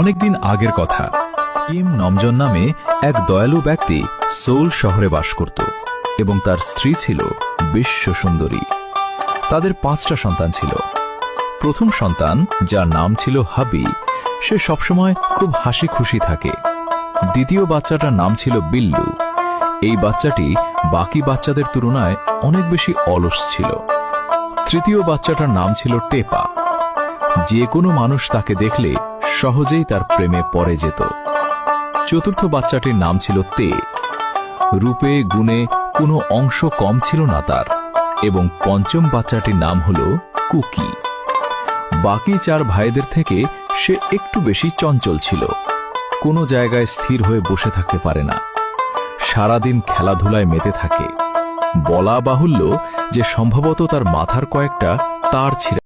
অনেকদিন আগের কথা। কিম নমজন নামে এক দয়ালু ব্যক্তি সোল শহরে বাস করত এবং তার স্ত্রী ছিল বিশ্ব সুন্দরী। তাদের 5টা সন্তান ছিল। প্রথম সন্তান, যার নাম ছিল হাবি, সে সবসময় খুব হাসি খুশি থাকে। দ্বিতীয় বাচ্চাটার নাম ছিল বিল্লু। এই বাচ্চাটি বাকি বাচ্চাদের তুলনায় অনেক বেশি অলস ছিল। তৃতীয় বাচ্চাটার নাম ছিল টেপা। যে কোনো মানুষ তাকে দেখলে সহজেই তার প্রেমে পড়ে যেত। চতুর্থ বাচ্চাটির নাম ছিল তে। রূপে গুণে কোনো অংশ কম ছিল না তার। এবং পঞ্চম বাচ্চাটির নাম হল কুকি। বাকি 4 ভাইদের থেকে সে একটু বেশি চঞ্চল ছিল। কোনো জায়গায় স্থির হয়ে বসে থাকতে পারে না। সারাদিন খেলাধুলায় মেতে থাকে। বলা বাহুল্য যে সম্ভবত তার মাথার কয়েকটা তার ছিঁড়ে